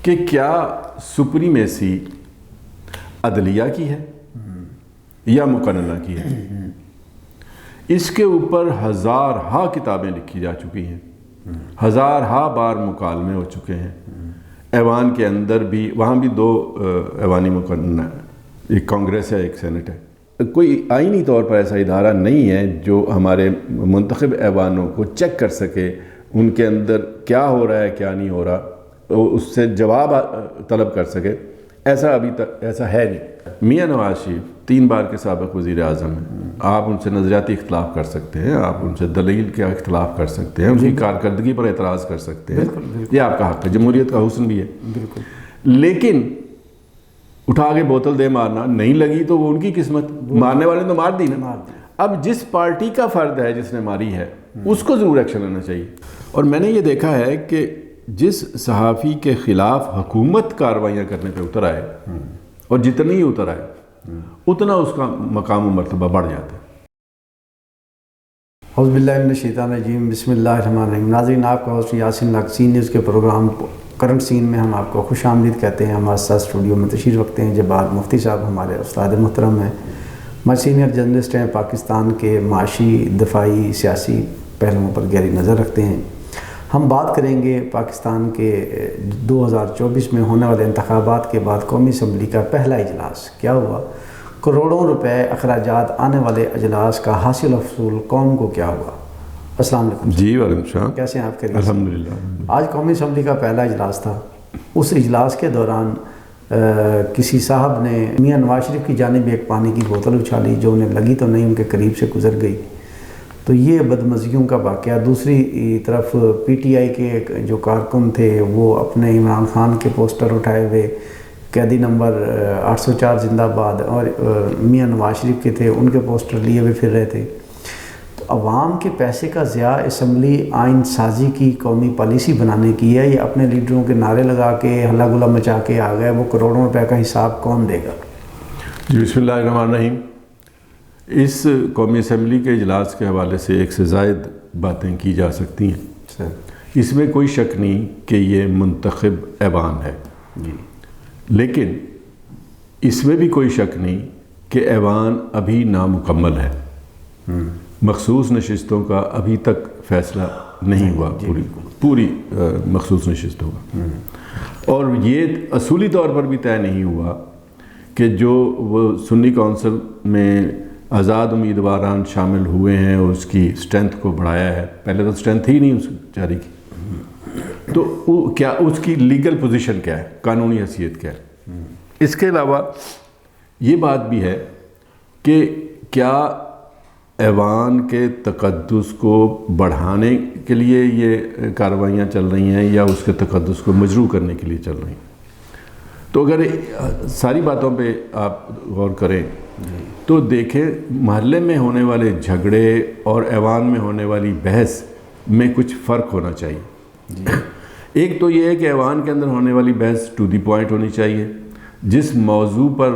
کہ کیا سپریمیسی عدلیہ کی ہے یا مقننہ کی ہے؟ اس کے اوپر ہزارہا کتابیں لکھی جا چکی ہیں، ہزارہا بار مکالمے ہو چکے ہیں۔ ایوان کے اندر بھی، وہاں بھی دو ایوانی مقننہ، ایک کانگریس ہے ایک سینٹ ہے۔ کوئی آئینی طور پر ایسا ادارہ نہیں ہے جو ہمارے منتخب ایوانوں کو چیک کر سکے، ان کے اندر کیا ہو رہا ہے کیا نہیں ہو رہا، اس سے جواب طلب کر سکے۔ ایسا ابھی تک ایسا ہے نہیں۔ میاں نواز شریف 3 بار کے سابق وزیر اعظم ہیں، آپ ان سے نظریاتی اختلاف کر سکتے ہیں، آپ ان سے دلیل کا اختلاف کر سکتے ہیں، ان کی کارکردگی پر اعتراض کر سکتے ہیں، یہ آپ کا حق ہے، جمہوریت کا حسن بھی ہے۔ لیکن اٹھا کے بوتل دے مارنا نہیں لگی تو وہ ان کی قسمت، مارنے والے تو مار دی نا۔ اب جس پارٹی کا فرد ہے جس نے ماری ہے اس کو ضرور ایکشن لینا چاہیے۔ اور میں نے یہ دیکھا ہے کہ جس صحافی کے خلاف حکومت کارروائیاں کرنے پہ اتر آئے، اور جتنی ہی اتر آئے اتنا اس کا مقام و مرتبہ بڑھ جاتا ہے۔ اعوذ باللہ من الشیطان الرجیم، بسم اللہ الرحمن الرحیم۔ ناظرین، آپ کا ہوسٹ یاسین لاکھ نیوز کے پروگرام کرنٹ سین میں ہم آپ کو خوش آمدید کہتے ہیں۔ ہمارے ساتھ اسٹوڈیو میں تشریف رکھتے ہیں جبار مفتی صاحب، ہمارے استاد محترم ہیں، ہمارے سینئر جرنلسٹ ہیں، پاکستان کے معاشی، دفاعی، سیاسی پہلوؤں پر گہری نظر رکھتے ہیں۔ ہم بات کریں گے پاکستان کے 2024 میں ہونے والے انتخابات کے بعد قومی اسمبلی کا پہلا اجلاس کیا ہوا، کروڑوں روپے اخراجات آنے والے اجلاس کا حاصل افضول قوم کو کیا ہوا۔ السلام علیکم جی وعلیکم السلام، کیسے ہیں آپ؟ خیریت؟ الحمدللہ۔ آج قومی اسمبلی کا پہلا اجلاس تھا۔ اس اجلاس کے دوران کسی صاحب نے میاں نواز شریف کی جانب ایک پانی کی بوتل اچھالی، جو انہیں لگی تو نہیں، ان کے قریب سے گزر گئی، تو یہ بدمزگیوں کا واقعہ۔ دوسری طرف پی ٹی آئی کے جو کارکن تھے وہ اپنے عمران خان کے پوسٹر اٹھائے ہوئے، قیدی نمبر 804 زندہ باد، اور میاں نواز شریف کے تھے، ان کے پوسٹر لیے ہوئے پھر رہے تھے۔ تو عوام کے پیسے کا ضیاع اسمبلی آئین سازی کی قومی پالیسی بنانے کی ہے، یا اپنے لیڈروں کے نعرے لگا کے ہلا گلا مچا کے آ گئے؟ وہ کروڑوں روپے کا حساب کون دے گا؟ جی بسم اللہ الرحمن الرحیم۔ اس قومی اسمبلی کے اجلاس کے حوالے سے ایک سے زائد باتیں کی جا سکتی ہیں۔ اس میں کوئی شک نہیں کہ یہ منتخب ایوان ہے، لیکن اس میں بھی کوئی شک نہیں کہ ایوان ابھی نامکمل ہے، مخصوص نشستوں کا ابھی تک فیصلہ نہیں ہوا، پوری مخصوص نشستوں کا، اور یہ اصولی طور پر بھی طے نہیں ہوا کہ جو وہ سنی کونسل میں آزاد امیدواران شامل ہوئے ہیں اور اس کی اسٹرینتھ کو بڑھایا ہے۔ پہلے تو اسٹرینتھ ہی نہیں اس جاری کی، تو کیا اس کی لیگل پوزیشن کیا ہے، قانونی حیثیت کیا ہے؟ اس کے علاوہ یہ بات بھی ہے کہ کیا ایوان کے تقدس کو بڑھانے کے لیے یہ کارروائیاں چل رہی ہیں یا اس کے تقدس کو مجروح کرنے کے لیے چل رہی ہیں؟ تو اگر ساری باتوں پہ آپ غور کریں تو دیکھیں، محلے میں ہونے والے جھگڑے اور ایوان میں ہونے والی بحث میں کچھ فرق ہونا چاہیے۔ ایک تو یہ ہے کہ ایوان کے اندر ہونے والی بحث ٹو دی پوائنٹ ہونی چاہیے، جس موضوع پر،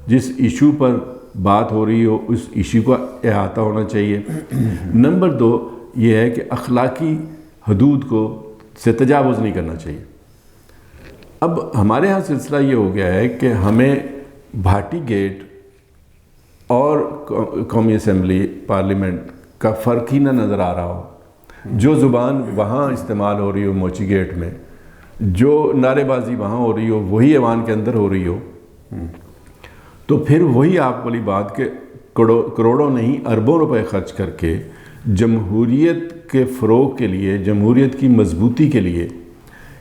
جس ایشو پر بات ہو رہی ہو اس ایشو کا احاطہ ہونا چاہیے۔ نمبر 2 یہ ہے کہ اخلاقی حدود کو سے تجاوز نہیں کرنا چاہیے۔ اب ہمارے ہاں سلسلہ یہ ہو گیا ہے کہ ہمیں بھاٹی گیٹ اور قومی اسمبلی پارلیمنٹ کا فرق ہی نہ نظر آ رہا ہو۔ جو زبان وہاں استعمال ہو رہی ہو موچی گیٹ میں، جو نعرے بازی وہاں ہو رہی ہو وہی ایوان کے اندر ہو رہی ہو، تو پھر وہی آپ والی بات کہ کروڑوں نہیں اربوں روپے خرچ کر کے جمہوریت کے فروغ کے لیے، جمہوریت کی مضبوطی کے لیے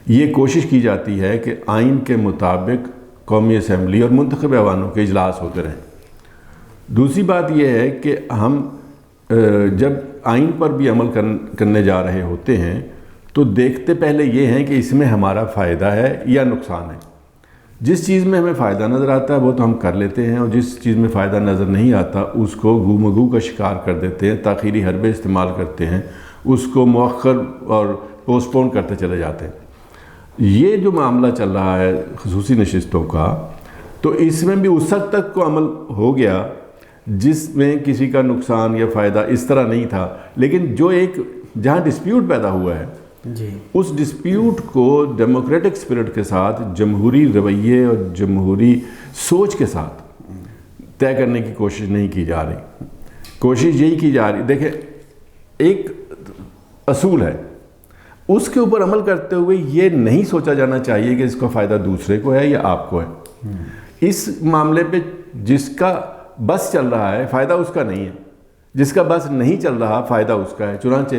یہ کوشش کی جاتی ہے کہ آئین کے مطابق قومی اسمبلی اور منتخب ایوانوں کے اجلاس ہوتے رہیں۔ دوسری بات یہ ہے کہ ہم جب آئین پر بھی عمل کرنے جا رہے ہوتے ہیں تو دیکھتے پہلے یہ ہیں کہ اس میں ہمارا فائدہ ہے یا نقصان ہے۔ جس چیز میں ہمیں فائدہ نظر آتا ہے وہ تو ہم کر لیتے ہیں، اور جس چیز میں فائدہ نظر نہیں آتا اس کو گو مگو کا شکار کر دیتے ہیں، تاخیری حربے استعمال کرتے ہیں، اس کو مؤخر اور پوسٹ پون کرتے چلے جاتے ہیں۔ یہ جو معاملہ چل رہا ہے خصوصی نشستوں کا، تو اس میں بھی اس حد تک کو عمل ہو گیا جس میں کسی کا نقصان یا فائدہ اس طرح نہیں تھا، لیکن جو ایک جہاں ڈسپیوٹ پیدا ہوا ہے جی اس ڈسپیوٹ کو ڈیموکریٹک اسپرٹ کے ساتھ، جمہوری رویے اور جمہوری سوچ کے ساتھ طے کرنے کی کوشش نہیں کی جا رہی. کوشش یہی کی جا رہی، دیکھیں ایک اصول ہے، اس کے اوپر عمل کرتے ہوئے یہ نہیں سوچا جانا چاہیے کہ اس کا فائدہ دوسرے کو ہے یا آپ کو ہے. اس معاملے پہ جس کا بس چل رہا ہے فائدہ اس کا نہیں ہے، جس کا بس نہیں چل رہا فائدہ اس کا ہے. چنانچہ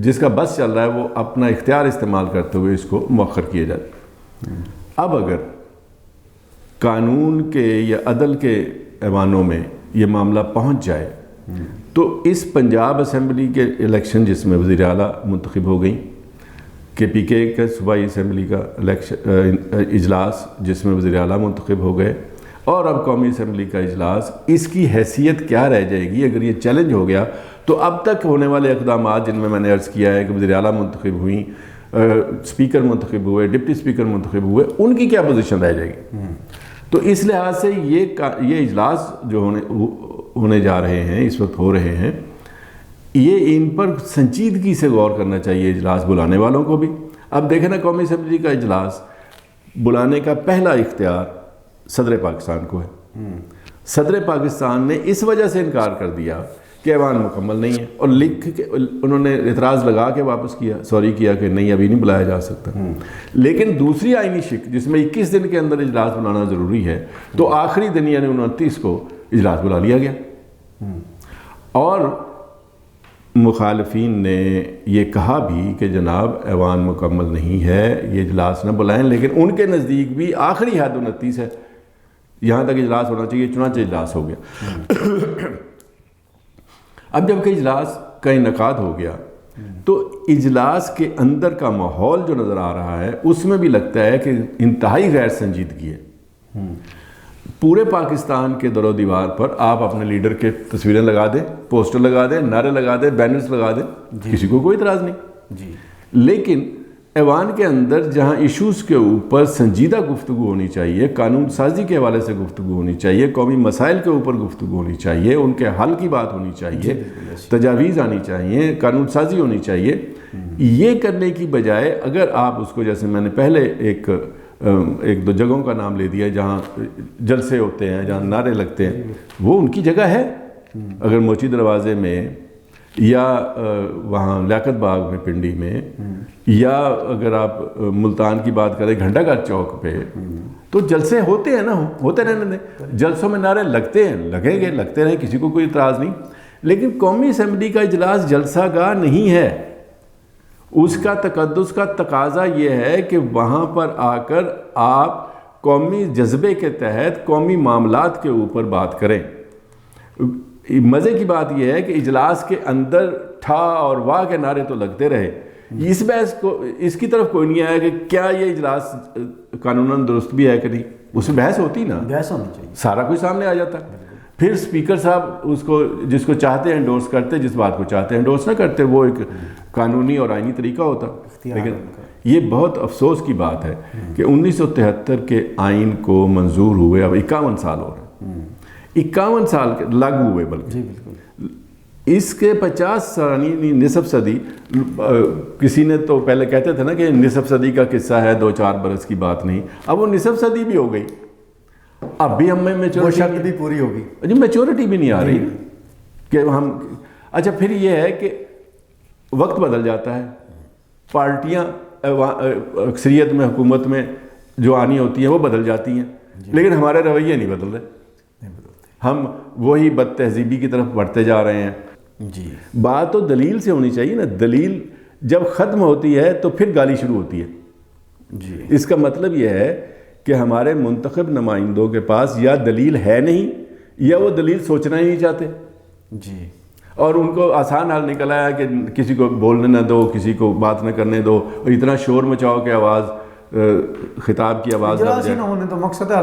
جس کا بس چل رہا ہے وہ اپنا اختیار استعمال کرتے ہوئے اس کو مؤخر کیے جاتے. اب اگر قانون کے یا عدل کے ایوانوں میں یہ معاملہ پہنچ جائے تو اس پنجاب اسمبلی کے الیکشن جس میں وزیر اعلیٰ منتخب ہو گئیں، کے پی کے کا صوبائی اسمبلی کا اجلاس جس میں وزیر اعلیٰ منتخب ہو گئے، اور اب قومی اسمبلی کا اجلاس، اس کی حیثیت کیا رہ جائے گی اگر یہ چیلنج ہو گیا؟ تو اب تک ہونے والے اقدامات جن میں نے عرض کیا ہے کہ وزیر اعلیٰ منتخب ہوئیں، اسپیکر منتخب ہوئے، ڈپٹی اسپیکر منتخب ہوئے، ان کی کیا پوزیشن رہ جائے گی؟ تو اس لحاظ سے یہ اجلاس جو ہونے جا رہے ہیں، اس وقت ہو رہے ہیں، یہ ان پر سنجیدگی سے غور کرنا چاہیے اجلاس بلانے والوں کو بھی. اب دیکھیں نا، قومی اسمبلی کا اجلاس بلانے کا پہلا اختیار صدر پاکستان کو ہے. صدر پاکستان نے اس وجہ سے انکار کر دیا کہ ایوان مکمل نہیں ہے، اور لکھ کے انہوں نے اعتراض لگا کے واپس کیا، سوری کیا کہ نہیں ابھی نہیں بلایا جا سکتا. لیکن دوسری آئینی شک جس میں 21 دن کے اندر اجلاس بلانا ضروری ہے، تو آخری دن یعنی 29 کو اجلاس بلا لیا گیا. اور مخالفین نے یہ کہا بھی کہ جناب ایوان مکمل نہیں ہے، یہ اجلاس نہ بلائیں، لیکن ان کے نزدیک بھی آخری حد 29 ہے، یہاں تک اجلاس ہونا چاہیے، چنانچہ اجلاس ہو گیا. اب جب کہ اجلاس کا انعقاد ہو گیا تو اجلاس کے اندر کا ماحول جو نظر آ رہا ہے اس میں بھی لگتا ہے کہ انتہائی غیر سنجیدگی ہے. پورے پاکستان کے در و دیوار پر آپ اپنے لیڈر کے تصویریں لگا دیں، پوسٹر لگا دیں، نعرے لگا دیں، بینرز لگا دیں، کسی کو کوئی اعتراض نہیں. لیکن ایوان کے اندر جہاں ایشوز کے اوپر سنجیدہ گفتگو ہونی چاہیے، قانون سازی کے حوالے سے گفتگو ہونی چاہیے، قومی مسائل کے اوپر گفتگو ہونی چاہیے، ان کے حل کی بات ہونی چاہیے، تجاویز آنی چاہیے، قانون سازی ہونی چاہیے، یہ کرنے کی بجائے اگر آپ اس کو، جیسے میں نے پہلے ایک دو جگہوں کا نام لے دیا جہاں جلسے ہوتے ہیں، جہاں نعرے لگتے ہیں، وہ ان کی جگہ ہے. اگر موچی دروازے میں یا وہاں لیاقت باغ میں پنڈی میں، یا اگر آپ ملتان کی بات کریں گھنٹہ گھر چوک پہ، تو جلسے ہوتے ہیں نا، ہوتے رہنے دیں. جلسوں میں نعرے لگتے ہیں، لگیں گے، لگتے رہیں، کسی کو کوئی اعتراض نہیں. لیکن قومی اسمبلی کا اجلاس جلسہ گاہ نہیں ہے. اس کا تقدس کا تقاضا یہ ہے کہ وہاں پر آ کر آپ قومی جذبے کے تحت قومی معاملات کے اوپر بات کریں. مزے کی بات یہ ہے کہ اجلاس کے اندر ٹھا اور واہ کے نعرے تو لگتے رہے. اس بحث کو، اس کی طرف کوئی نہیں آیا کہ کیا یہ اجلاس قانوناً درست بھی ہے کہ نہیں. اس میں بحث ہوتی نا، بحث ہونی چاہیے، سارا سارا کوئی سامنے آ جاتا. پھر اسپیکر صاحب اس کو، جس کو چاہتے ہیں انڈورس کرتے، جس بات کو چاہتے ہیں انڈورس نہ کرتے. وہ ایک قانونی اور آئینی طریقہ ہوتا. لیکن یہ بہت افسوس کی بات ہے کہ 1973 کے آئین کو منظور ہوئے اب 51 سال ہو رہے ہیں، 51 سال لاگو ہوئے، بلکہ اس کے 50 سال یعنی نصف صدی. کسی نے تو پہلے کہتے تھے نا کہ نصف صدی کا قصہ ہے، 2-4 برس کی بات نہیں. اب وہ نصف صدی بھی ہو گئی، اب بھی ہمیں میچورٹی بھی پوری ہوگی، جی میچورٹی بھی نہیں آ رہی کہ ہم. اچھا پھر یہ ہے کہ وقت بدل جاتا ہے، پارٹیاں اکثریت میں، حکومت میں جو آنی ہوتی ہیں وہ بدل جاتی ہیں، لیکن ہمارے رویے نہیں بدل رہے. ہم وہی بد تہذیبی کی طرف بڑھتے جا رہے ہیں. جی بات تو دلیل سے ہونی چاہیے نا. دلیل جب ختم ہوتی ہے تو پھر گالی شروع ہوتی ہے. جی اس کا مطلب یہ ہے کہ ہمارے منتخب نمائندوں کے پاس یا دلیل ہے نہیں، یا وہ دلیل سوچنا ہی نہیں چاہتے. جی اور ان کو آسان حال نکل آیا کہ کسی کو بولنے نہ دو، کسی کو بات نہ کرنے دو، اور اتنا شور مچاؤ کہ آواز، خطاب کی آواز اجلاس ہی نہ ہونے تو مقصد ہے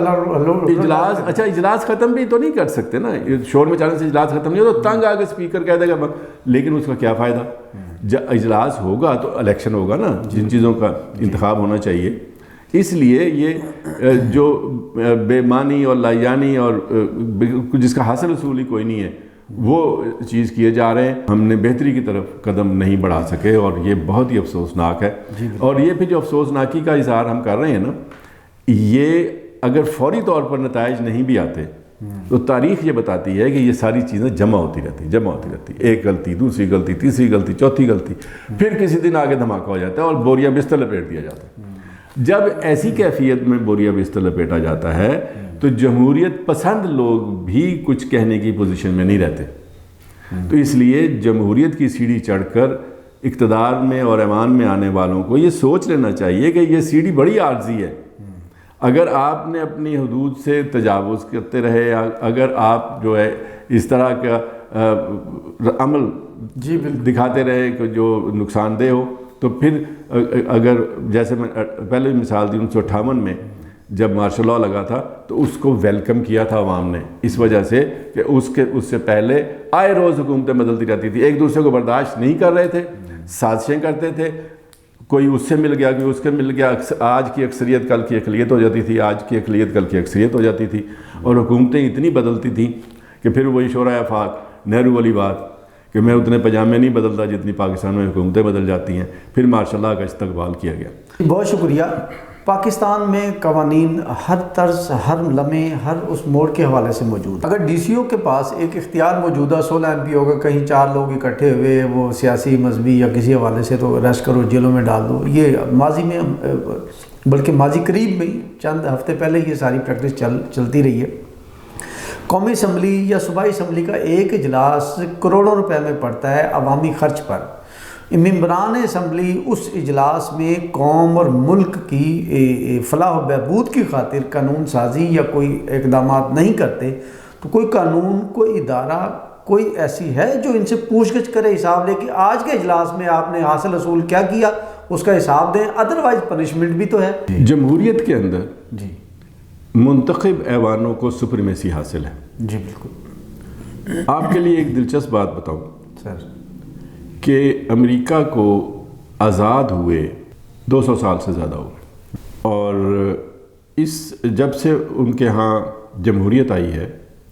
اجلاس. اچھا اجلاس ختم بھی تو نہیں کر سکتے نا، شور مچانے سے اجلاس ختم نہیں ہو تو تنگ آگے اسپیکر کہہ دے گا. لیکن اس کا کیا فائدہ؟ جب اجلاس ہوگا تو الیکشن ہوگا نا، جن چیزوں کا انتخاب ہونا چاہیے. اس لیے یہ جو بے معنی اور لایانی اور جس کا حاصل اصول ہی کوئی نہیں ہے، وہ چیز کیے جا رہے ہیں. ہم نے بہتری کی طرف قدم نہیں بڑھا سکے اور یہ بہت ہی افسوسناک ہے. اور یہ پھر جو افسوسناکی کا اظہار ہم کر رہے ہیں نا، یہ اگر فوری طور پر نتائج نہیں بھی آتے تو تاریخ یہ بتاتی ہے کہ یہ ساری چیزیں جمع ہوتی رہتی، ایک غلطی، دوسری غلطی، تیسری غلطی، چوتھی غلطی، پھر کسی دن آگے دھماکہ ہو جاتا ہے اور بوریا بستر لپیٹ دیا جاتا ہے. جب ایسی کیفیت میں بوریا بستر لپیٹا جاتا ہے تو جمہوریت پسند لوگ بھی کچھ کہنے کی پوزیشن میں نہیں رہتے. تو اس لیے جمہوریت کی سیڑھی چڑھ کر اقتدار میں اور ایوان میں آنے والوں کو یہ سوچ لینا چاہیے کہ یہ سیڑھی بڑی عارضی ہے. اگر آپ نے اپنی حدود سے تجاوز کرتے رہے، اگر آپ جو ہے اس طرح کا عمل دکھاتے رہے کہ جو نقصان دہ ہو، تو پھر اگر جیسے میں پہلے مثال دی 1958 میں جب مارشل لاء لگا تھا تو اس کو ویلکم کیا تھا عوام نے، اس وجہ سے کہ اس سے پہلے آئے روز حکومتیں بدلتی رہتی تھی، ایک دوسرے کو برداشت نہیں کر رہے تھے، سازشیں کرتے تھے، کوئی اس سے مل گیا، کوئی اس کے مل گیا، آج کی اکثریت کل کی اقلیت ہو جاتی تھی، آج کی اقلیت کل کی اکثریت ہو جاتی تھی، اور حکومتیں اتنی بدلتی تھیں کہ پھر وہی شورائے آفاق نہرو والی بات کہ میں اتنے پجامے نہیں بدلتا جتنی پاکستان میں حکومتیں بدل جاتی ہیں. پھر مارشل لاء کا استقبال کیا گیا. بہت شکریہ. پاکستان میں قوانین ہر طرز، ہر لمحے، ہر اس موڑ کے حوالے سے موجود. اگر ڈی سی او کے پاس ایک اختیار موجود ہے، 16 MP ہوگا، کہیں 4 لوگ اکٹھے ہوئے وہ سیاسی، مذہبی یا کسی حوالے سے، تو اریسٹ کرو، جیلوں میں ڈال دو. یہ ماضی میں، بلکہ ماضی قریب میں ہی چند ہفتے پہلے یہ ساری پریکٹس چلتی رہی ہے. قومی اسمبلی یا صوبائی اسمبلی کا ایک اجلاس کروڑوں روپے میں پڑتا ہے عوامی خرچ پر. ممبران اسمبلی اس اجلاس میں قوم اور ملک کی فلاح و بہبود کی خاطر قانون سازی یا کوئی اقدامات نہیں کرتے، تو کوئی قانون، کوئی ادارہ، کوئی ایسی ہے جو ان سے پوچھ گچھ کرے، حساب لے کہ آج کے اجلاس میں آپ نے حاصل حصول کیا کیا، اس کا حساب دیں. ادروائز پنشمنٹ بھی تو ہے. جمہوریت کے اندر منتخب ایوانوں کو سپریمیسی حاصل ہے. جی بالکل. آپ کے لیے ایک دلچسپ بات بتاؤں سر کہ امریکہ کو آزاد ہوئے 200 سال سے زیادہ ہوئے، اور جب سے ان کے ہاں جمہوریت آئی ہے،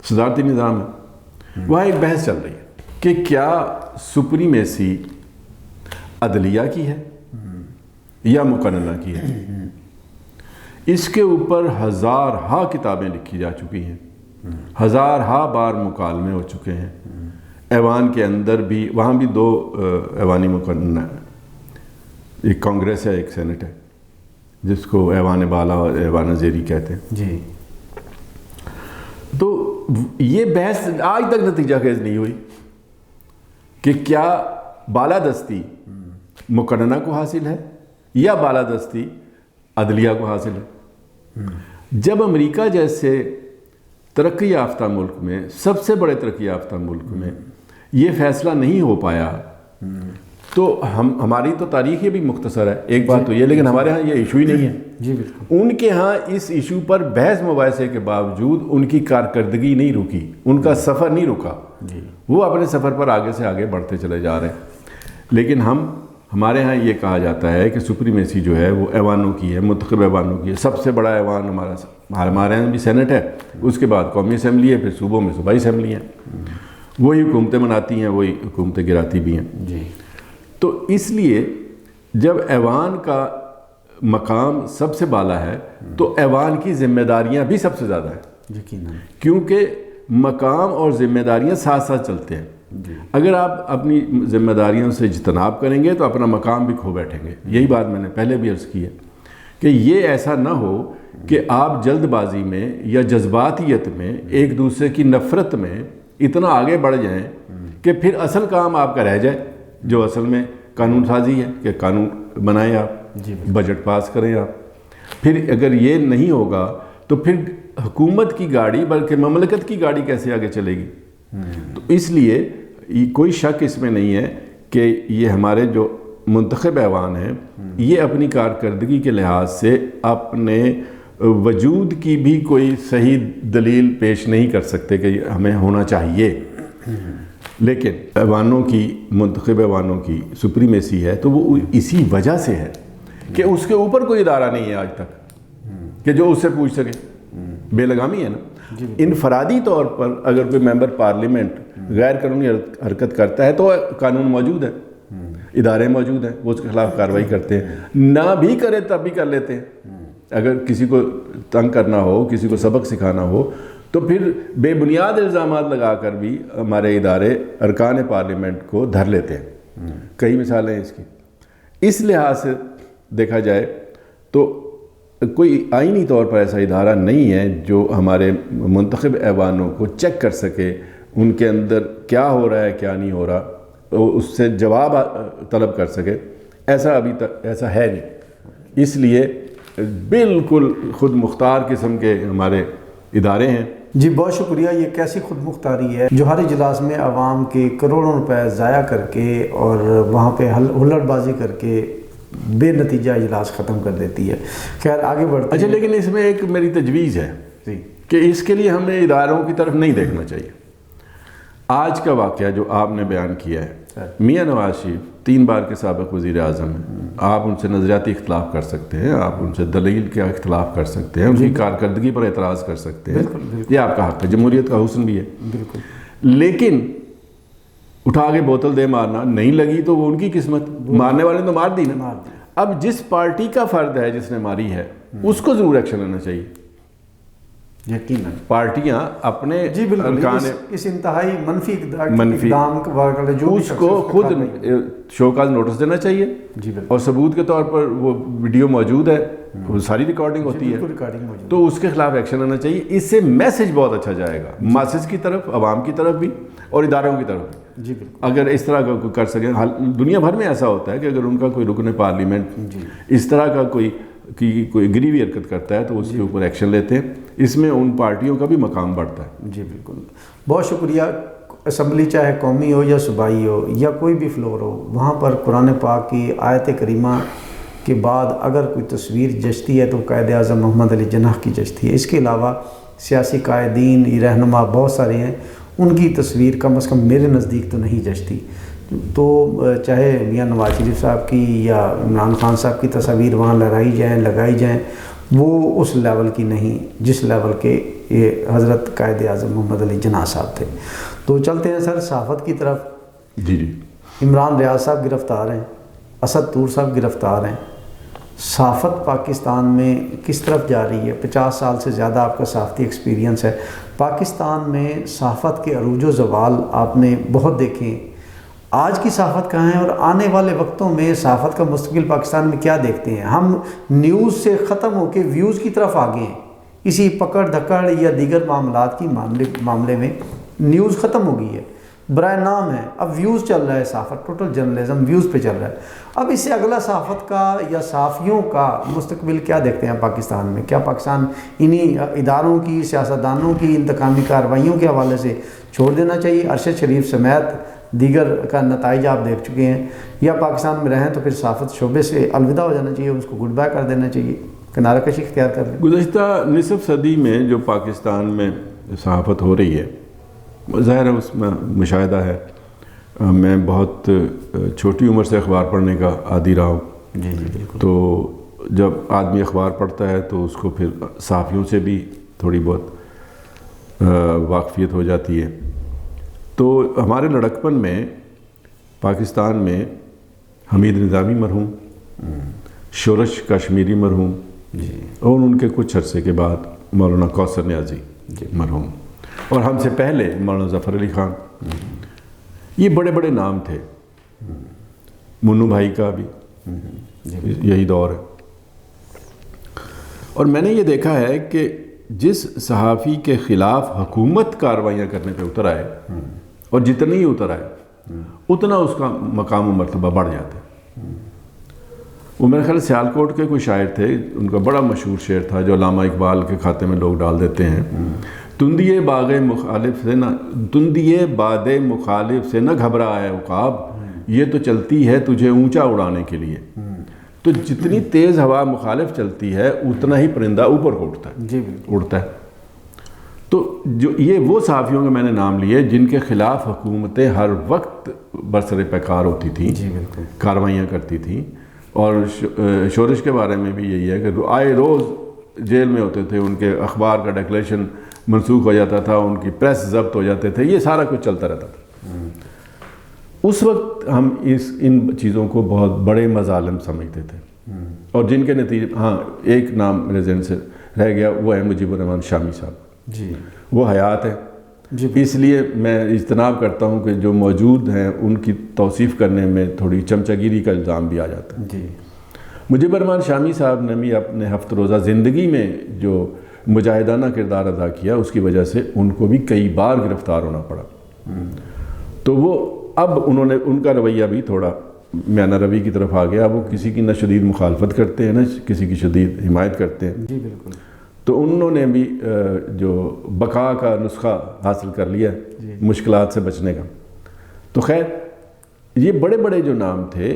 صدارتی نظام ہے، وہاں ایک بحث چل رہی ہے کہ کیا سپریمیسی عدلیہ کی ہے یا مقننہ کی ہے. اس کے اوپر ہزارہا کتابیں لکھی جا چکی ہیں، ہزارہا بار مکالمے ہو چکے ہیں. ایوان کے اندر بھی، وہاں بھی 2 ایوانی مقننہ ہیں، ایک کانگریس ہے، ایک سینٹ ہے، جس کو ایوان بالا اور ایوان زیری کہتے ہیں. جی. تو یہ بحث آج تک نتیجہ خیز نہیں ہوئی کہ کیا بالادستی مقننہ کو حاصل ہے یا بالادستی عدلیہ کو حاصل ہے. جب امریکہ جیسے ترقی یافتہ ملک میں، سب سے بڑے ترقی یافتہ ملک میں یہ فیصلہ نہیں ہو پایا، تو ہماری تو تاریخ یہ بھی مختصر ہے، ایک بات تو یہ، لیکن ہمارے ہاں یہ ایشو ہی نہیں ہے. جی بالکل. ان کے ہاں اس ایشو پر بحث مباحثے کے باوجود ان کی کارکردگی نہیں رکی، ان کا سفر نہیں رکا. جی. وہ اپنے سفر پر آگے سے آگے بڑھتے چلے جا رہے ہیں. لیکن ہمارے ہاں یہ کہا جاتا ہے کہ سپریمیسی جو ہے وہ ایوانوں کی ہے، منتخب ایوانوں کی ہے. سب سے بڑا ایوان ہمارے ہاں بھی سینٹ ہے، اس کے بعد قومی اسمبلی ہے، پھر صوبوں میں صوبائی اسمبلی ہیں. وہی حکومتیں بناتی ہیں، وہی حکومتیں گراتی بھی ہیں. جی. تو اس لیے جب ایوان کا مقام سب سے بالا ہے تو ایوان کی ذمہ داریاں بھی سب سے زیادہ ہیں. یقیناً. کیونکہ مقام اور ذمہ داریاں ساتھ ساتھ چلتے ہیں. اگر آپ اپنی ذمہ داریوں سے اجتناب کریں گے تو اپنا مقام بھی کھو بیٹھیں گے. یہی بات میں نے پہلے بھی عرض کی ہے کہ یہ ایسا نہ ہو کہ آپ جلد بازی میں یا جذباتیت میں ایک دوسرے کی نفرت میں اتنا آگے بڑھ جائیں کہ پھر اصل کام آپ کا رہ جائے، جو اصل میں قانون سازی ہے کہ قانون بنائیں آپ، بجٹ پاس کریں آپ. پھر اگر یہ نہیں ہوگا تو پھر حکومت کی گاڑی، بلکہ مملکت کی گاڑی کیسے آگے چلے گی. تو اس لیے کوئی شک اس میں نہیں ہے کہ یہ ہمارے جو منتخب ایوان ہیں یہ اپنی کارکردگی کے لحاظ سے اپنے وجود کی بھی کوئی صحیح دلیل پیش نہیں کر سکتے کہ ہمیں ہونا چاہیے. لیکن ایوانوں کی، منتخب ایوانوں کی سپریمیسی ہے تو وہ اسی وجہ سے ہے کہ اس کے اوپر کوئی ادارہ نہیں ہے آج تک کہ جو اس سے پوچھ سکے. بے لگامی ہے نا. انفرادی طور پر اگر کوئی ممبر پارلیمنٹ غیر قانونی حرکت کرتا ہے تو قانون موجود ہے، ادارے موجود ہیں، وہ اس کے خلاف کارروائی کرتے ہیں، نہ بھی کرے تب بھی کر لیتے ہیں۔ اگر کسی کو تنگ کرنا ہو، کسی کو سبق سکھانا ہو تو پھر بے بنیاد الزامات لگا کر بھی ہمارے ادارے ارکان پارلیمنٹ کو دھر لیتے ہیں۔ کئی مثالیں ہیں اس کی۔ اس لحاظ سے دیکھا جائے تو کوئی آئینی طور پر ایسا ادارہ نہیں ہے جو ہمارے منتخب ایوانوں کو چیک کر سکے، ان کے اندر کیا ہو رہا ہے کیا نہیں ہو رہا، اس سے جواب طلب کر سکے۔ ایسا ابھی تک ایسا ہے نہیں، اس لیے بالکل خود مختار قسم کے ہمارے ادارے ہیں۔ جی بہت شکریہ۔ یہ کیسی خود مختاری ہے جو ہر اجلاس میں عوام کے کروڑوں روپے ضائع کر کے اور وہاں پہ ہلڑ بازی کر کے بے نتیجہ اجلاس ختم کر دیتی ہے۔ خیر آگے بڑھتے ہیں۔ اچھا، لیکن اس میں ایک میری تجویز ہے کہ اس کے لیے ہمیں اداروں کی طرف نہیں دیکھنا چاہیے۔ آج کا واقعہ جو آپ نے بیان کیا ہے، میاں نواز شریف 3 بار کے سابق وزیر اعظم ہیں، آپ ان سے نظریاتی اختلاف کر سکتے ہیں، آپ ان سے دلیل کا اختلاف کر سکتے ہیں، ان کی کارکردگی پر اعتراض کر سکتے ہیں، یہ آپ کا حق ہے، جمہوریت کا حسن بھی ہے۔ لیکن اٹھا کے بوتل دے مارنا نہیں لگی تو وہ ان کی قسمت، مارنے والے تو مار دی نا۔ اب جس پارٹی کا فرد ہے جس نے ماری ہے اس کو ضرور ایکشن لینا چاہیے۔ یقیناً پارٹیاں اپنے جی بالکل اس انتہائی منفی اقدام جو اس کو خود شو کاز نوٹس دینا چاہیے، اور ثبوت کے طور پر وہ ویڈیو موجود ہے، وہ ساری ریکارڈنگ ہوتی ہے، تو اس کے خلاف ایکشن لینا چاہیے۔ اس سے میسج بہت اچھا جائے گا ماسز کی طرف، عوام کی طرف بھی اور اداروں کی طرف بھی۔ جی بالکل اگر اس طرح کا کر سکیں، دنیا بھر میں ایسا ہوتا ہے کہ اگر ان کا کوئی رکن پارلیمنٹ اس طرح کا کوئی گری ہوئی حرکت کرتا ہے تو اس کے اوپر ایکشن لیتے ہیں، اس میں ان پارٹیوں کا بھی مقام بڑھتا ہے۔ جی بالکل، بہت شکریہ۔ اسمبلی چاہے قومی ہو یا صوبائی ہو یا کوئی بھی فلور ہو، وہاں پر قرآن پاک کی آیت کریمہ کے بعد اگر کوئی تصویر جچتی ہے تو قائد اعظم محمد علی جناح کی جچتی ہے۔ اس کے علاوہ سیاسی قائدین رہنما بہت سارے ہیں، ان کی تصویر کم از کم میرے نزدیک تو نہیں جچتی۔ تو چاہے میاں نواز شریف صاحب کی یا عمران خان صاحب کی تصاویر وہاں لگائی جائیں، وہ اس لیول کی نہیں جس لیول کے یہ حضرت قائد اعظم محمد علی جناح صاحب تھے۔ تو چلتے ہیں سر صحافت کی طرف۔ جی عمران ریاض صاحب گرفتار ہیں، اسد طور صاحب گرفتار ہیں۔ صحافت پاکستان میں کس طرف جا رہی ہے؟ 50 سال سے زیادہ آپ کا صحافتی ایکسپیرینس ہے۔ پاکستان میں صحافت کے عروج و زوال آپ نے بہت دیکھے۔ آج کی صحافت کہاں ہے اور آنے والے وقتوں میں صحافت کا مستقبل پاکستان میں کیا دیکھتے ہیں؟ ہم نیوز سے ختم ہو کے ویوز کی طرف آگے ہیں، اسی پکڑ دھکڑ یا دیگر معاملات کی معاملے میں نیوز ختم ہو گئی ہے، برائے نام ہے، اب ویوز چل رہا ہے، صحافت ٹوٹل جرنلزم ویوز پہ چل رہا ہے۔ اب اس سے اگلا صحافت کا یا صحافیوں کا مستقبل کیا دیکھتے ہیں پاکستان میں؟ کیا پاکستان انہی اداروں کی، سیاستدانوں کی انتقامی کارروائیوں کے حوالے سے چھوڑ دینا چاہیے؟ ارشد شریف سمیت دیگر کا نتائج آپ دیکھ چکے ہیں، یا پاکستان میں رہیں تو پھر صحافت شعبے سے الوداع ہو جانا چاہیے، اس کو گڈ بائی کر دینا چاہیے، کنارہ کشی اختیار کر لیں؟ گزشتہ نصف صدی میں جو پاکستان میں صحافت ہو رہی ہے، ظاہر ہے اس میں مشاہدہ ہے، میں بہت چھوٹی عمر سے اخبار پڑھنے کا عادی رہا ہوں۔ جی جی بالکل۔ تو جب آدمی اخبار پڑھتا ہے تو اس کو پھر صحافیوں سے بھی تھوڑی بہت واقفیت ہو جاتی ہے۔ تو ہمارے لڑکپن میں پاکستان میں حمید نظامی مرحوم، شورش کشمیری مرحوم، اور ان کے کچھ عرصے کے بعد مولانا کوثر نیازی مرحوم، اور ہم سے پہلے مولانا ظفر علی خان، یہ بڑے بڑے نام تھے۔ منو بھائی کا بھی یہی دور ہے۔ اور میں نے یہ دیکھا ہے کہ جس صحافی کے خلاف حکومت کارروائیاں کرنے پہ اتر آئے، اور جتنی ہی اتر آئے اتنا اس کا مقام و مرتبہ بڑھ جاتا ہے۔ وہ میرے خیال سیالکوٹ کے کوئی شاعر تھے، ان کا بڑا مشہور شعر تھا جو علامہ اقبال کے کھاتے میں لوگ ڈال دیتے ہیں، تندیے باد مخالف سے نہ گھبرا ہے عقاب، یہ تو چلتی ہے تجھے اونچا اڑانے کے لیے۔ تو جتنی تیز ہوا مخالف چلتی ہے اتنا ہی پرندہ اوپر کو اٹھتا ہے، جی اڑتا ہے۔ تو جو یہ وہ صحافیوں کے میں نے نام لیے جن کے خلاف حکومتیں ہر وقت برسر پیکار ہوتی تھیں، جی بالکل، کارروائیاں کرتی تھیں۔ اور شورش کے بارے میں بھی یہی ہے کہ آئے روز جیل میں ہوتے تھے، ان کے اخبار کا ڈیکلیریشن منسوخ ہو جاتا تھا، ان کی پریس ضبط ہو جاتے تھے، یہ سارا کچھ چلتا رہتا تھا۔ اس وقت ہم ان چیزوں کو بہت بڑے مظالم سمجھتے تھے، اور جن کے نتیجے ایک نام میرے ذہن سے رہ گیا، وہ ہے مجیب الرحمان شامی صاحب۔ جی، وہ حیات ہے، جی، اس لیے میں اجتناب کرتا ہوں کہ جو موجود ہیں ان کی توصیف کرنے میں تھوڑی چمچگیری کا الزام بھی آ جاتا ہے۔ جی، مجیب الرحمان شامی صاحب نے بھی اپنے ہفت روزہ زندگی میں جو مجاہدانہ کردار ادا کیا، اس کی وجہ سے ان کو بھی کئی بار گرفتار ہونا پڑا۔ تو وہ اب ان کا رویہ بھی تھوڑا میانہ روی کی طرف آ گیا۔ وہ کسی کی نہ شدید مخالفت کرتے ہیں، نہ کسی کی شدید حمایت کرتے ہیں۔ جی بالکل۔ تو انہوں نے بھی جو بقا کا نسخہ حاصل کر لیا مشکلات سے بچنے کا۔ تو خیر، یہ بڑے بڑے جو نام تھے،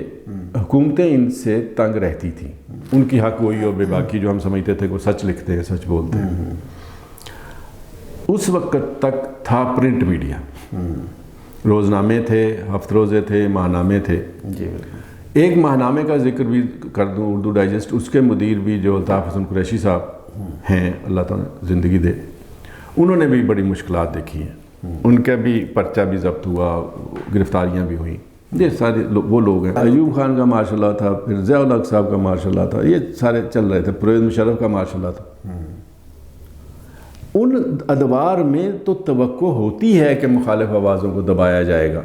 حکومتیں ان سے تنگ رہتی تھیں، ان کی حق گوئی اور بے باکی جو ہم سمجھتے تھے کہ وہ سچ لکھتے ہیں، سچ بولتے ہیں۔ اس وقت تک تھا پرنٹ میڈیا، روزنامے تھے، ہفت روزے تھے، ماہنامے تھے۔ جی، ایک ماہنامے کا ذکر بھی کر دوں، اردو ڈائجسٹ، اس کے مدیر بھی جو الطاف حسن قریشی صاحب ہیں، اللہ تعالیٰ زندگی دے، انہوں نے بھی بڑی مشکلات دیکھی ہیں۔ ان کا بھی پرچہ بھی ضبط ہوا، گرفتاریاں بھی ہوئیں۔ یہ سارے وہ لوگ ہیں۔ ایوب خان کا مارشاء اللہ تھا، پھر ضیاء الحق صاحب کا مارشاء اللہ تھا، یہ سارے چل رہے تھے، پرویز مشرف کا مارشاء اللہ تھا۔ ان ادوار میں تو توقع ہوتی ہے کہ مخالف آوازوں کو دبایا جائے گا۔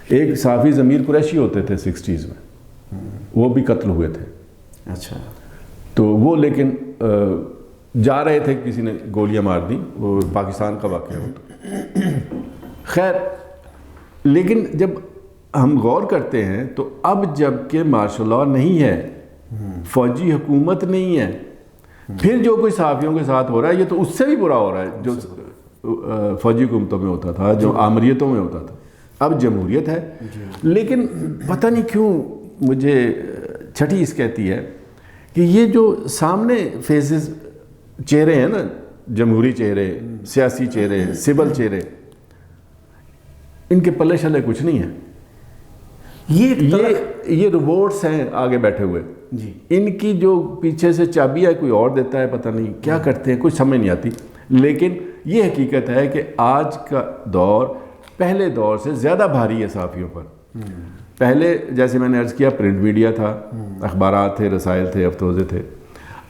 ایک صحافی ضمیر قریشی ہوتے تھے 60s میں، وہ بھی قتل ہوئے تھے۔ اچھا۔ تو وہ لیکن جا رہے تھے، کسی نے گولیاں مار دیں، وہ پاکستان کا واقعہ ہوتا۔ خیر، لیکن جب ہم غور کرتے ہیں تو اب جب کہ مارشل لاء نہیں ہے، فوجی حکومت نہیں ہے، پھر جو کوئی صحافیوں کے ساتھ ہو رہا ہے یہ تو اس سے بھی برا ہو رہا ہے جو فوجی حکومتوں میں ہوتا تھا، جو آمریتوں میں ہوتا تھا۔ اب جمہوریت ہے، لیکن پتہ نہیں کیوں مجھے چھٹی اس کہتی ہے کہ یہ جو سامنے فیسز چہرے ہیں نا، جمہوری چہرے، سیاسی چہرے، سول چہرے، ان کے پلے شلے کچھ نہیں ہے۔ یہ روبوٹس ہیں آگے بیٹھے ہوئے، جی، ان کی جو پیچھے سے چابی ہے کوئی اور دیتا ہے، پتہ نہیں کیا کرتے ہیں، کچھ سمجھ نہیں آتی۔ لیکن یہ حقیقت ہے کہ آج کا دور پہلے دور سے زیادہ بھاری ہے صحافیوں پر۔ پہلے جیسے میں نے عرض کیا پرنٹ میڈیا تھا، اخبارات تھے، رسائل تھے، افروزے تھے،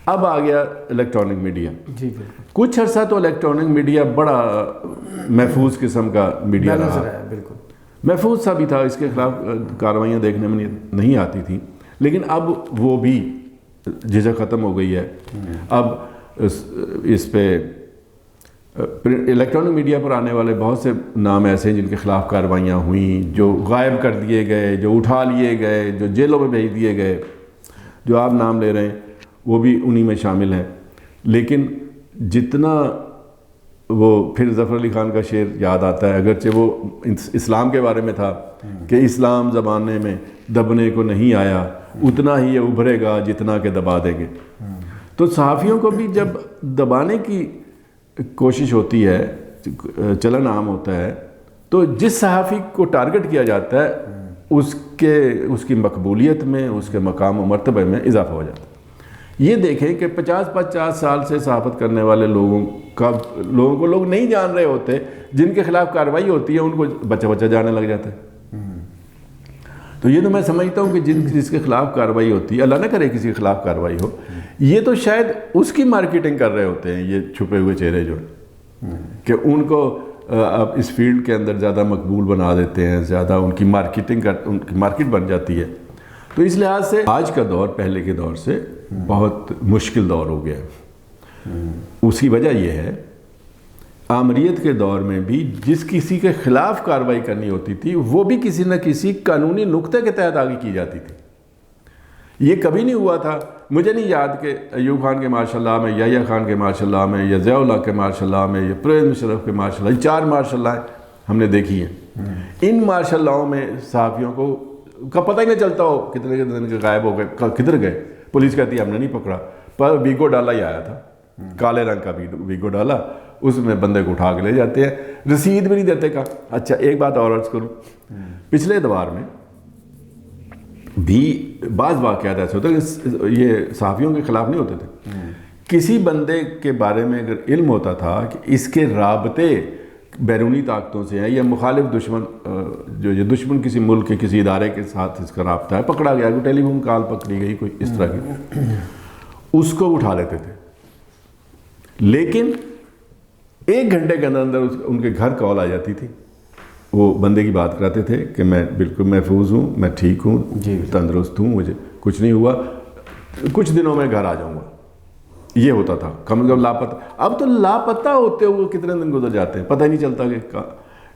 اب آ گیا الیکٹرانک میڈیا۔ جی، کچھ عرصہ تو الیکٹرانک میڈیا بڑا محفوظ قسم کا میڈیا رہا، بالکل محفوظ سا بھی تھا، اس کے خلاف کارروائیاں دیکھنے میں نہیں آتی تھیں، لیکن اب وہ بھی جھجک ختم ہو گئی ہے۔ اب اس پہ الیکٹرانک میڈیا پر آنے والے بہت سے نام ایسے ہیں جن کے خلاف کارروائیاں ہوئیں، جو غائب کر دیے گئے، جو اٹھا لیے گئے، جو جیلوں میں بھیج دیے گئے، جو آپ نام لے رہے ہیں وہ بھی انہی میں شامل ہیں۔ لیکن جتنا وہ پھر ظفر علی خان کا شعر یاد آتا ہے، اگرچہ وہ اسلام کے بارے میں تھا کہ اسلام زمانے میں دبنے کو نہیں آیا، اتنا ہی یہ ابھرے گا جتنا کہ دبا دیں گے۔ تو صحافیوں کو بھی جب دبانے کی کوشش ہوتی ہے، چلن عام ہوتا ہے، تو جس صحافی کو ٹارگٹ کیا جاتا ہے اس کی مقبولیت میں، اس کے مقام و مرتبہ میں اضافہ ہو جاتا ہے۔ یہ دیکھیں کہ 50 سال سے صحافت کرنے والے لوگوں کو لوگ نہیں جان رہے ہوتے، جن کے خلاف کارروائی ہوتی ہے ان کو بچہ جانے لگ جاتا ہے۔ تو یہ تو میں سمجھتا ہوں کہ جس کے خلاف کارروائی ہوتی ہے، اللہ نہ کرے کسی کے خلاف کارروائی ہو، یہ تو شاید اس کی مارکیٹنگ کر رہے ہوتے ہیں، یہ چھپے ہوئے چہرے جو کہ ان کو اب اس فیلڈ کے اندر زیادہ مقبول بنا دیتے ہیں، زیادہ ان کی مارکیٹ بن جاتی ہے۔ تو اس لحاظ سے آج کا دور پہلے کے دور سے بہت مشکل دور ہو گیا ہے۔ اس کی وجہ یہ ہے، آمریت کے دور میں بھی جس کسی کے خلاف کارروائی کرنی ہوتی تھی وہ بھی کسی نہ کسی قانونی نقطے کے تحت آگے کی جاتی تھی۔ یہ کبھی نہیں ہوا تھا، مجھے نہیں یاد کہ ایوب خان کے مارشل لاء میں، یحییٰ خان کے مارشل لاء میں، یا ضیاء الحق کے مارشل لاء میں، یا پرویز مشرف کے مارشل لاء، 4 مارشل لاء ہم نے دیکھی ہیں۔ ان مارشل لاؤں میں صحافیوں کا پتہ ہی نہیں چلتا ہو کتنے دن کے غائب ہو گئے، کدھر گئے، پولیس کہتی ہے ہم نے نہیں پکڑا، پر ویگو ڈالا ہی آیا تھا، کالے رنگ کا ویگو ڈالا، اس میں بندے کو اٹھا کے لے جاتے ہیں، رسید بھی نہیں دیتے کا۔ اچھا ایک بات اور عرض کروں، پچھلے ادوار میں بھی بعض واقعات ایسے ہوتے ہیں، یہ صحافیوں کے خلاف نہیں ہوتے تھے، کسی بندے کے بارے میں اگر علم ہوتا تھا کہ اس کے رابطے بیرونی طاقتوں سے ہیں یا مخالف دشمن جو یہ دشمن کسی ملک کے کسی ادارے کے ساتھ اس کا رابطہ ہے، پکڑا گیا، کوئی ٹیلی فون کال پکڑی گئی، کوئی اس طرح کی، اس کو اٹھا لیتے تھے. لیکن 1 گھنٹے کے اندر ان کے گھر کال آ جاتی تھی، وہ بندے کی بات کراتے تھے کہ میں بالکل محفوظ ہوں، میں ٹھیک ہوں، تندرست ہوں، مجھے کچھ نہیں ہوا، کچھ دنوں میں گھر آ جاؤں گا. یہ ہوتا تھا. کم از کم لاپتہ. اب تو لاپتہ ہوتے ہوئے کتنے دن گزر جاتے ہیں، پتہ ہی نہیں چلتا کہ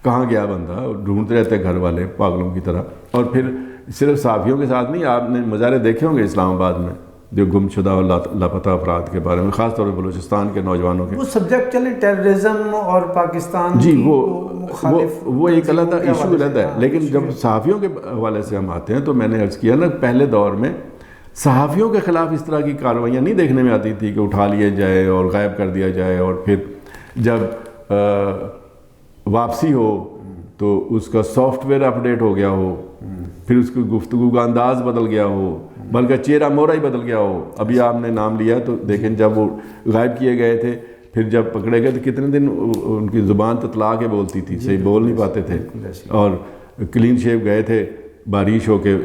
کہاں گیا بندہ. ڈھونڈتے رہتے ہیں گھر والے پاگلوں کی طرح. اور پھر صرف صحافیوں کے ساتھ نہیں، آپ نے مظاہرے دیکھے ہوں گے اسلام آباد میں جو گم شدہ اور لاپتہ افراد کے بارے میں، خاص طور پر بلوچستان کے نوجوانوں کے. وہ سبجیکٹ چلے ٹیررزم اور پاکستان جی وہ ایک علیحدہ ایشو رہتا ہے. لیکن جب صحافیوں کے حوالے سے ہم آتے ہیں تو میں نے عرض کیا نا، پہلے دور میں صحافیوں کے خلاف اس طرح کی کارروائیاں نہیں دیکھنے میں آتی تھی کہ اٹھا لیا جائے اور غائب کر دیا جائے، اور پھر جب واپسی ہو تو اس کا سافٹ ویئر اپڈیٹ ہو گیا ہو، پھر اس کی گفتگو کا انداز بدل گیا ہو، بلکہ چہرہ مورا ہی بدل گیا ہو. ابھی آپ نے نام لیا تو دیکھیں، جب وہ غائب کیے گئے تھے پھر جب پکڑے گئے تو کتنے دن ان کی زبان تتلا کے بولتی تھی، صحیح بول نہیں پاتے تھے، اور کلین شیو گئے تھے، بارش ہو کے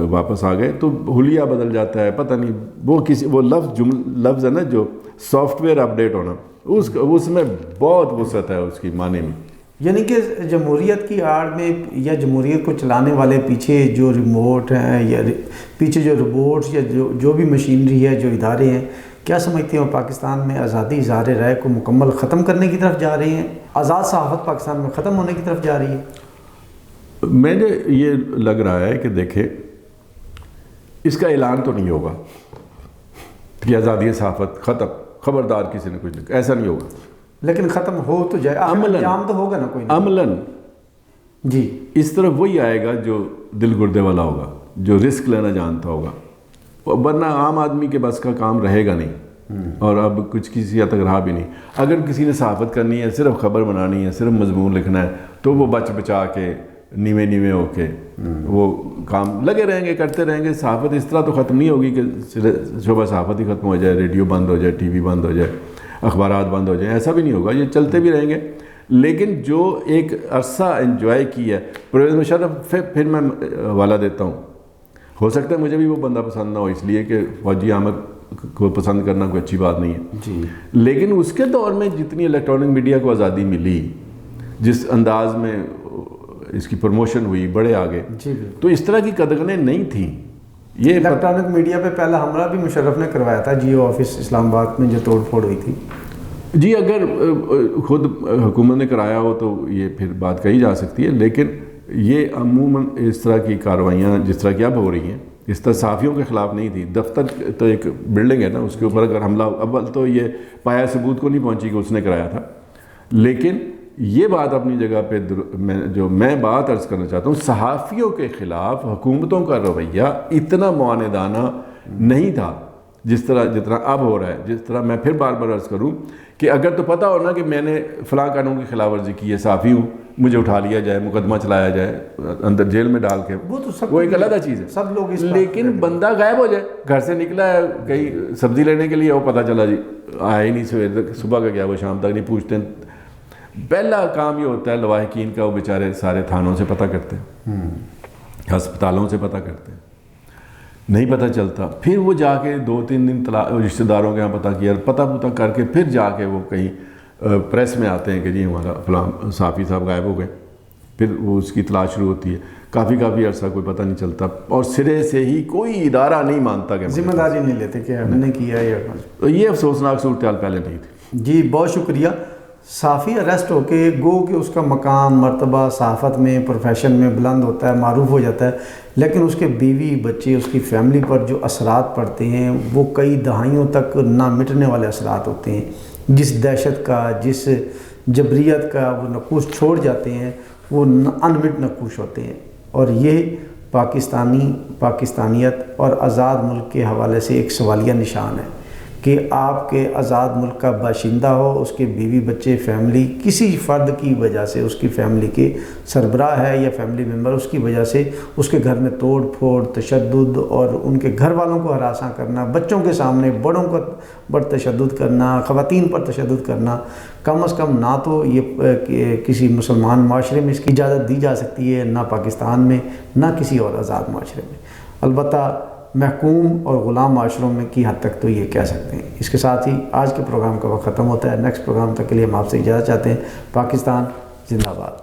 واپس آ گئے. تو حلیہ بدل جاتا ہے، پتہ نہیں وہ لفظ ہے نا جو سافٹ ویئر اپڈیٹ ہونا، اس میں بہت وسعت ہے اس کی معنی میں. یعنی کہ جمہوریت کی آڑ میں یا جمہوریت کو چلانے والے پیچھے جو ریموٹ ہیں یا پیچھے جو روبوٹس یا جو بھی مشینری ہے، جو ادارے ہیں، کیا سمجھتے ہیں پاکستان میں آزادی اظہار رائے کو مکمل ختم کرنے کی طرف جا رہے ہیں؟ آزاد صحافت پاکستان میں ختم ہونے کی طرف جا رہی ہے؟ مجھے یہ لگ رہا ہے کہ دیکھیں، اس کا اعلان تو نہیں ہوگا کہ آزادی صحافت ختم، خبردار کسی نے کچھ لکھا، ایسا نہیں ہوگا. لیکن ختم ہو تو جائے، انجام تو ہوگا نا کوئی. عملاً جی اس طرح وہی آئے گا جو دل گردے والا ہوگا، جو رسک لینا جانتا ہوگا، ورنہ عام آدمی کے بس کا کام رہے گا نہیں. اور اب کچھ کسی حد تک رہا بھی نہیں. اگر کسی نے صحافت کرنی ہے، صرف خبر بنانی ہے، صرف مضمون لکھنا ہے، تو وہ بچا کے نیوے ہو کے وہ کام لگے رہیں گے، کرتے رہیں گے. صحافت اس طرح تو ختم نہیں ہوگی کہ شعبہ صحافت ہی ختم ہو جائے، ریڈیو بند ہو جائے، ٹی وی بند ہو جائے، اخبارات بند ہو جائیں، ایسا بھی نہیں ہوگا. یہ چلتے بھی رہیں گے. لیکن جو ایک عرصہ انجوائے کیا ہے پرویز مشرف، پھر میں حوالہ دیتا ہوں، ہو سکتا ہے مجھے بھی وہ بندہ پسند نہ ہو، اس لیے کہ فوجی عامر کو پسند کرنا کوئی اچھی بات نہیں ہے جی. لیکن اس کے دور میں جتنی الیکٹرانک میڈیا کو آزادی ملی، جس انداز میں اس کی پروموشن ہوئی، بڑے آگے، تو اس طرح کی قدغنیں نہیں تھیں. یہ الیکٹرانک میڈیا پہ پہلا حملہ بھی مشرف نے کروایا تھا، جیو آفس اسلام آباد میں جو توڑ پھوڑ ہوئی تھی. جی اگر خود حکومت نے کرایا ہو تو یہ پھر بات کہی جا سکتی ہے. لیکن یہ عموماً اس طرح کی کارروائیاں جس طرح کی اب ہو رہی ہیں، اس طرح صحافیوں کے خلاف نہیں تھی. دفتر تو ایک بلڈنگ ہے نا، اس کے اوپر اگر حملہ، اول تو یہ پایا ثبوت کو نہیں پہنچی کہ اس نے کرایا تھا. لیکن یہ بات اپنی جگہ پہ جو میں بات عرض کرنا چاہتا ہوں، صحافیوں کے خلاف حکومتوں کا رویہ اتنا معاندانہ نہیں تھا جتنا اب ہو رہا ہے. جس طرح میں پھر بار بار عرض کروں کہ اگر تو پتہ ہونا کہ میں نے فلاں قانون کی خلاف ورزی کی ہے، صحافی ہوں، مجھے اٹھا لیا جائے، مقدمہ چلایا جائے، اندر جیل میں ڈال کے، وہ ایک علیحدہ چیز ہے. سب لوگ لیکن بندہ غائب ہو جائے، گھر سے نکلا ہے کہیں سبزی لینے کے لیے، وہ پتہ چلا جی آیا ہی نہیں، سویر تک، صبح کا گیا وہ شام تک نہیں پوچھتے. پہلا کام یہ ہوتا ہے لواحقین کا، وہ بیچارے سارے تھانوں سے پتہ کرتے ہیں، ہسپتالوں سے پتہ کرتے ہیں، نہیں پتہ چلتا. پھر وہ جا کے 2-3 دن رشتہ داروں کے یہاں پتہ کر کے پھر جا کے وہ کہیں پریس میں آتے ہیں کہ جی ہمارا فلاں صحافی صاحب غائب ہو گئے. پھر وہ اس کی تلاش شروع ہوتی ہے. کافی عرصہ کوئی پتہ نہیں چلتا، اور سرے سے ہی کوئی ادارہ نہیں مانتا کہ ذمہ داری نہیں لیتے کہ ہم نے کیا ہے. یہ افسوسناک صورتحال پہلے نہیں تھی. جی بہت شکریہ. صحافی اریسٹ ہو کے گو کہ اس کا مقام مرتبہ صحافت میں، پروفیشن میں بلند ہوتا ہے، معروف ہو جاتا ہے، لیکن اس کے بیوی بچے، اس کی فیملی پر جو اثرات پڑتے ہیں وہ کئی دہائیوں تک نہ مٹنے والے اثرات ہوتے ہیں. جس دہشت کا، جس جبریت کا وہ نقوش چھوڑ جاتے ہیں، وہ انمٹ نقوش ہوتے ہیں. اور یہ پاکستانیت اور آزاد ملک کے حوالے سے ایک سوالیہ نشان ہے کہ آپ کے آزاد ملک کا باشندہ ہو، اس کے بیوی بچے فیملی کسی فرد کی وجہ سے، اس کی فیملی کے سربراہ ہے یا فیملی ممبر، اس کی وجہ سے اس کے گھر میں توڑ پھوڑ، تشدد اور ان کے گھر والوں کو ہراساں کرنا، بچوں کے سامنے بڑوں پر تشدد کرنا، خواتین پر تشدد کرنا، کم از کم نہ تو یہ کسی مسلمان معاشرے میں اس کی اجازت دی جا سکتی ہے، نہ پاکستان میں، نہ کسی اور آزاد معاشرے میں۔ البتہ محکوم اور غلام معاشروں میں کی حد تک تو یہ کہہ سکتے ہیں۔ اس کے ساتھ ہی آج کے پروگرام کا وقت ختم ہوتا ہے۔ نیکسٹ پروگرام تک کے لیے ہم آپ سے اجازت چاہتے ہیں۔ پاکستان زندہ باد۔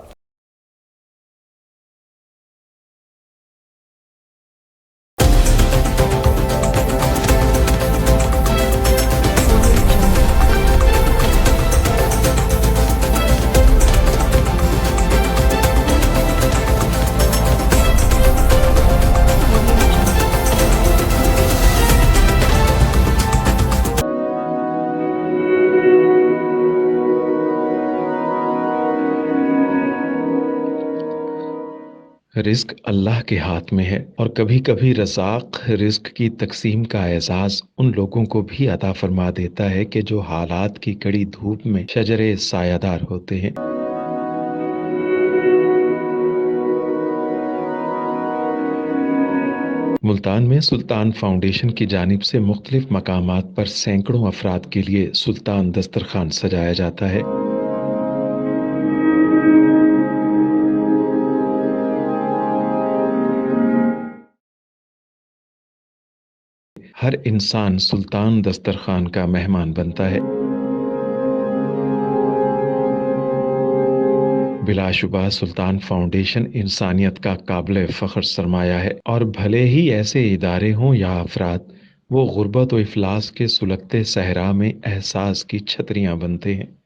رزق اللہ کے ہاتھ میں ہے، اور کبھی کبھی رزاق رزق کی تقسیم کا اعزاز ان لوگوں کو بھی عطا فرما دیتا ہے کہ جو حالات کی کڑی دھوپ میں شجرے سایہ دار ہوتے ہیں۔ ملتان میں سلطان فاؤنڈیشن کی جانب سے مختلف مقامات پر سینکڑوں افراد کے لیے سلطان دسترخوان سجایا جاتا ہے۔ ہر انسان سلطان دسترخوان کا مہمان بنتا ہے۔ بلا شبہ سلطان فاؤنڈیشن انسانیت کا قابل فخر سرمایہ ہے، اور بھلے ہی ایسے ادارے ہوں یا افراد، وہ غربت و افلاس کے سلگتے صحرا میں احساس کی چھتریاں بنتے ہیں۔